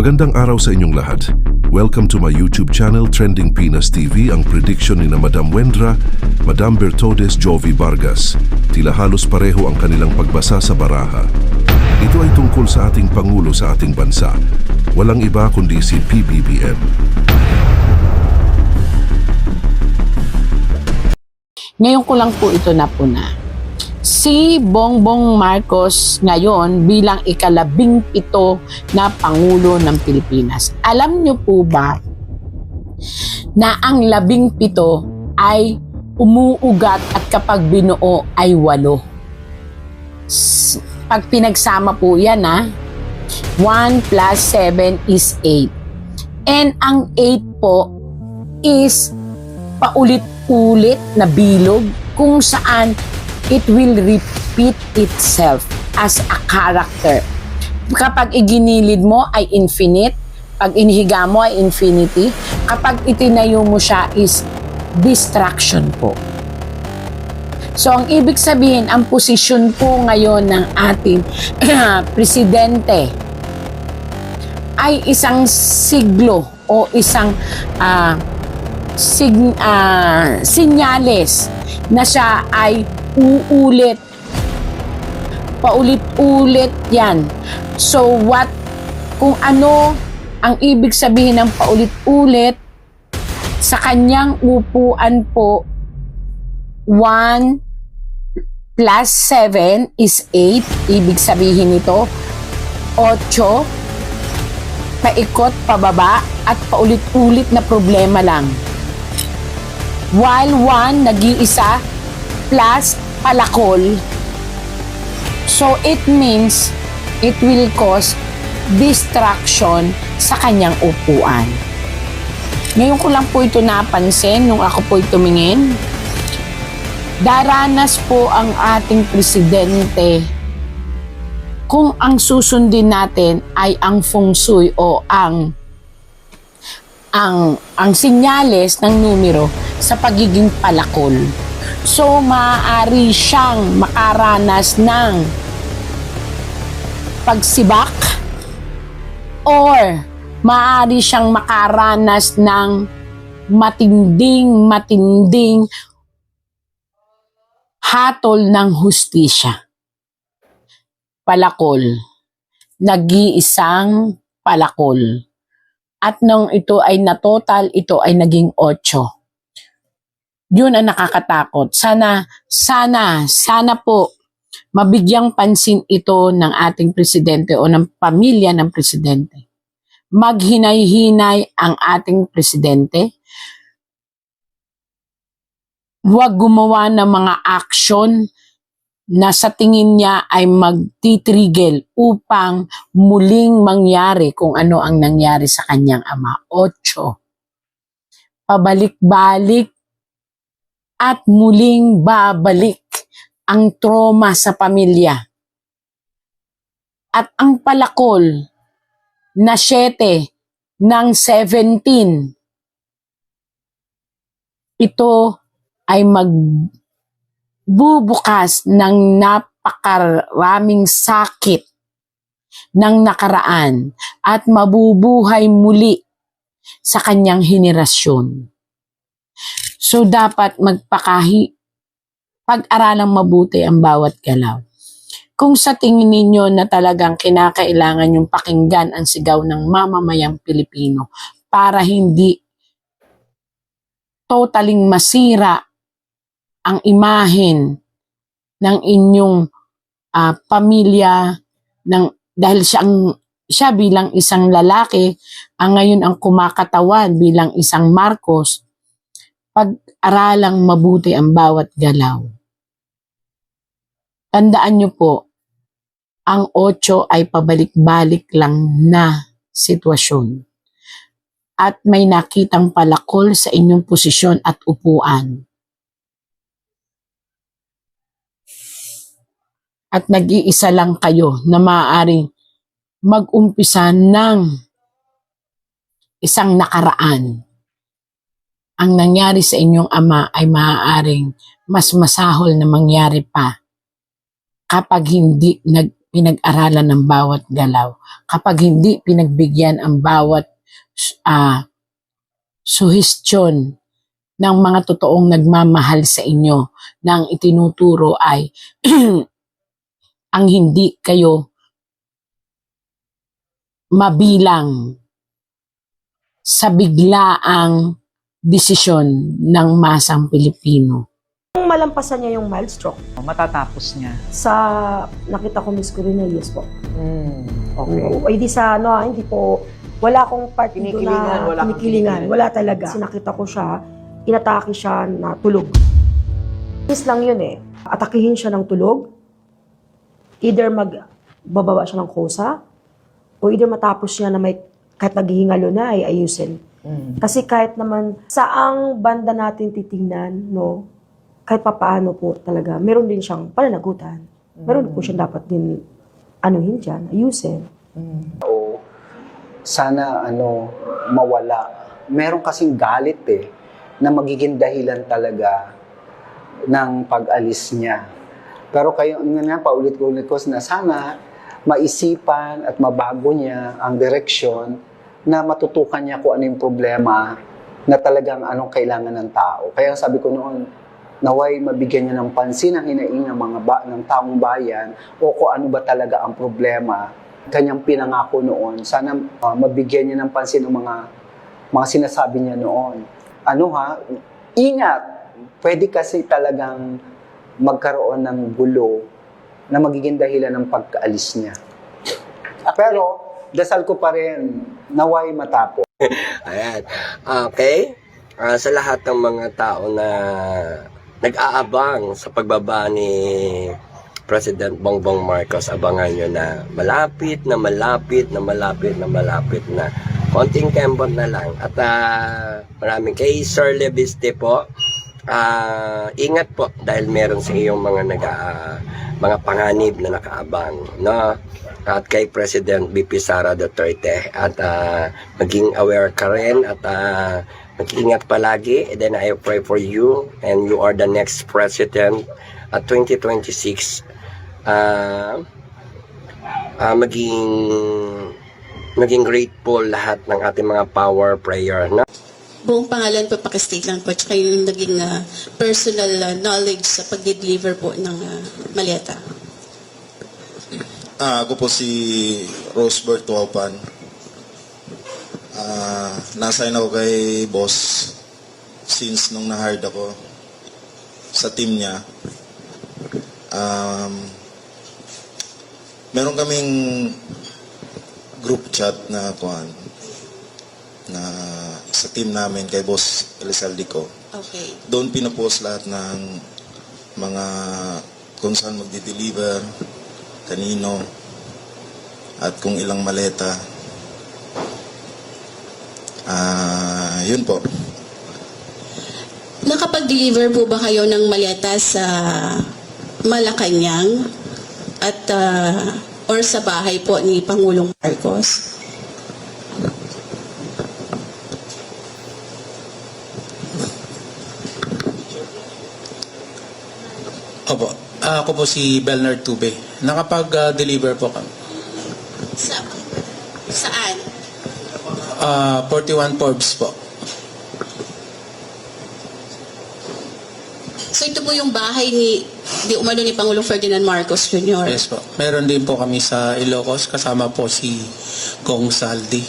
Magandang araw sa inyong lahat. Welcome to my YouTube channel, Trending Pinas TV, ang prediction ni na Madam Wendra, Madam Bertodes, Jovi Vargas. Tila halos pareho ang kanilang pagbasa sa baraha. Ito ay tungkol sa ating Pangulo sa ating bansa. Walang iba kundi si PBBM. Ngayon ko lang po ito napuna. Si Bongbong Marcos ngayon bilang ika-17 na Pangulo ng Pilipinas. Alam niyo po ba na ang 17 ay umuugat at kapag binuo ay 8? Pag pinagsama po yan 1 plus 7 is 8. And ang 8 po is paulit-ulit na bilog kung saan it will repeat itself as a character. Kapag iginilid mo ay infinite, pag inihiga mo ay infinity, kapag itinayo mo siya is distraction po. So ang ibig sabihin, ang posisyon po ngayon ng ating presidente ay isang siglo o isang sinyales na siya ay uulit, paulit-ulit yan. So what, kung ano ang ibig sabihin ng paulit-ulit, sa kanyang upuan po, 1 plus 7 is 8, ibig sabihin nito, 8, paikot, pababa, at paulit-ulit na problema lang. While 1, nag-iisa, plus palakol. So it means it will cause distraction sa kanyang upuan. Ngayon ko lang po ito napansin nung ako po tumingin. Daranas po ang ating presidente kung ang susundin natin ay ang feng shui o ang sinyales ng numero sa pagiging palakol. So, maaari siyang makaranas ng pagsibak or maaari siyang makaranas ng matinding hatol ng hustisya. Palakol. Nag-iisang palakol. At nung ito ay natotal, ito ay naging 8. Yun ang nakakatakot. Sana po mabigyang pansin ito ng ating presidente o ng pamilya ng presidente. Maghinay-hinay ang ating presidente. Huwag gumawa ng mga aksyon na sa tingin niya ay magtitrigel upang muling mangyari kung ano ang nangyari sa kanyang ama. 8. Pabalik-balik at muling babalik ang trauma sa pamilya. At ang palakol na 7 ng 17, ito ay magbubukas ng napakaraming sakit ng nakaraan at mabubuhay muli sa kanyang henerasyon. So dapat pag-aralang mabuti ang bawat galaw. Kung sa tingin ninyo na talagang kinakailangan yung pakinggan ang sigaw ng mamamayang Pilipino para hindi totaling masira ang imahen ng inyong pamilya dahil siya bilang isang lalaki ang ngayon ang kumakatawan bilang isang Marcos, pag-aralang mabuti ang bawat galaw. Tandaan nyo po, ang 8 ay pabalik-balik lang na sitwasyon. At may nakitang palakol sa inyong posisyon at upuan. At nag-iisa lang kayo na maaaring mag-umpisa ng isang nakaraan. Ang nangyari sa inyong ama ay maaaring mas masahol na mangyari pa kapag hindi pinag-aralan ng bawat galaw. Kapag hindi pinagbigyan ang bawat suhestyon ng mga totoong nagmamahal sa inyo, na ang itinuturo ay ang hindi kayo mabilang sa biglaang desisyon ng masang Pilipino. Kung malampasan niya yung mild stroke, Matatapos niya. sa nakita ko Miss Corina, yes po. Okay. Hindi sa hindi po, wala akong part dito Kinikilingan, na wala kang kinikilingan. kinikilingan. Wala talaga. Kasi nakita ko siya, inatake siya na tulog. Yes lang yun eh. Atakihin siya ng tulog, either magbababa siya ng kosa, o either matapos niya na may kahit naghihingalo na ay ayusin. Kasi kahit naman saang banda natin titingnan, no, kahit papaano po talaga, meron din siyang pananagutan. Meron po siyang dapat din anuhin dyan, ayusin. Sana mawala. Meron kasing galit na magiging dahilan talaga ng pag-alis niya. Pero kayo nga paulit-ulit ko na sana maisipan at mabago niya ang direksyon na matutukan niya kung ano yung problema na talagang anong kailangan ng tao. Kaya sabi ko noon, naway mabigyan niya ng pansin ang hinaing ng ng taong bayan o kung ano ba talaga ang problema. Kanyang pinangako noon, sana mabigyan niya ng pansin ng mga sinasabi niya noon. Ingat, pwede kasi talagang magkaroon ng gulo na magiging dahilan ng pagkaalis niya. Pero, dasal ko pa rin, naway matapos. Ayan. Okay. Sa lahat ng mga tao na nag-aabang sa pagbaba ni President Bongbong Marcos, abangan nyo na malapit na. Konting kembot na lang. At maraming kay Sir Leviste po, ingat po dahil meron sa iyong mga panganib na nakaabang, no? At kay President BP Sara Duterte, at maging aware ka rin at mag-ingat palagi. And then I pray for you, and you are the next president at 2026. Maging grateful lahat ng ating mga power prayer, no? Buong pangalan po, pakistate lang po, tsaka yung naging personal knowledge sa pag-deliver po ng maleta. Ako po si Rosebert Tuaupan. Nasign ako kay boss since nung na-hired ako sa team niya. Meron kaming group chat na sa team namin kay Boss Elizalde ko. Okay. Doon pinapost lahat ng mga kung saan magdi-deliver, kanino, at kung ilang maleta. Yun po. Nakapag-deliver po ba kayo ng maleta sa Malacanang at or sa bahay po ni Pangulong Marcos? Opo. Ako po si Belnard Tube. Nakapag-deliver po kami. Saan? 41 Forbes po. So ito po yung bahay ni Pangulong Ferdinand Marcos Jr. Yes po. Meron din po kami sa Ilocos. Kasama po si Kong Saldi.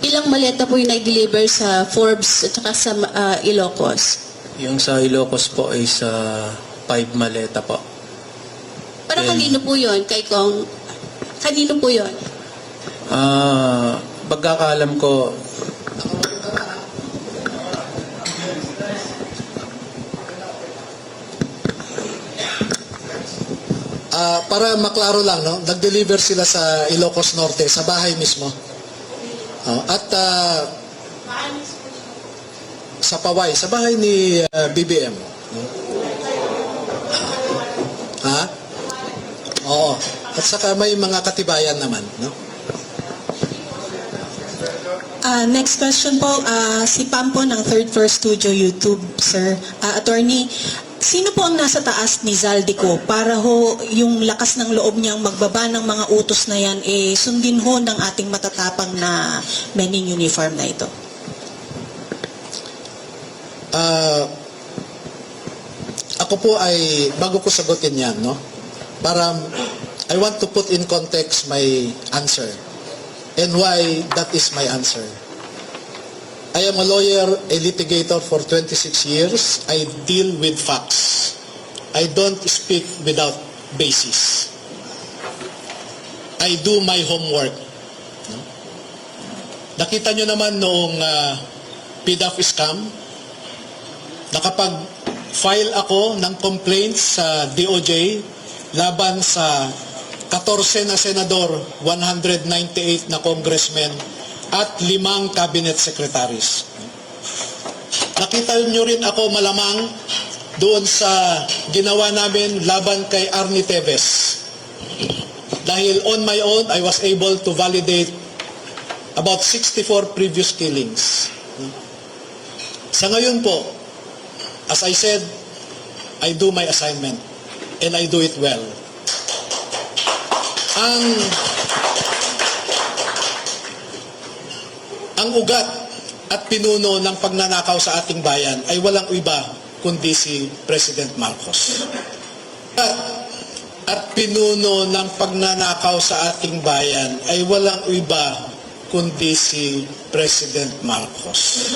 Ilang maleta po yung nag-deliver sa Forbes at saka sa Ilocos? Yung sa Ilocos po ay sa 5 maleta po. Para kanino po yun? Kanino po yun? Pagkakaalam ko, para maklaro lang, no? Nag-deliver sila sa Ilocos Norte, sa bahay mismo. At sa Paway, sa bahay ni BBM. Oo. At saka may mga katibayan naman, no? Next question po, si Pam po ng Third Floor Studio YouTube, sir. Attorney, Sino po ang nasa taas ni Zaldico para ho yung lakas ng loob niyang magbaba ng mga utos na yan sundin ho ng ating matatapang na men in uniform na ito? Ako po ay, bago ko sagutin yan, no? I want to put in context my answer and why that is my answer. I am a lawyer, a litigator for 26 years. I deal with facts. I don't speak without basis. I do my homework. Nakita nyo naman noong PDAF scam, nakapag-file ako ng complaints sa DOJ laban sa 14 na senador, 198 na congressmen, at 5 cabinet secretaries. Nakita nyo rin ako malamang doon sa ginawa namin laban kay Arnie Teves. Dahil on my own, I was able to validate about 64 previous killings. Sa ngayon po, as I said, I do my assignment and I do it well. Ang ugat at pinuno ng pagnanakaw sa ating bayan ay walang iba kundi si President Marcos. At pinuno ng pagnanakaw sa ating bayan ay walang iba kundi si President Marcos.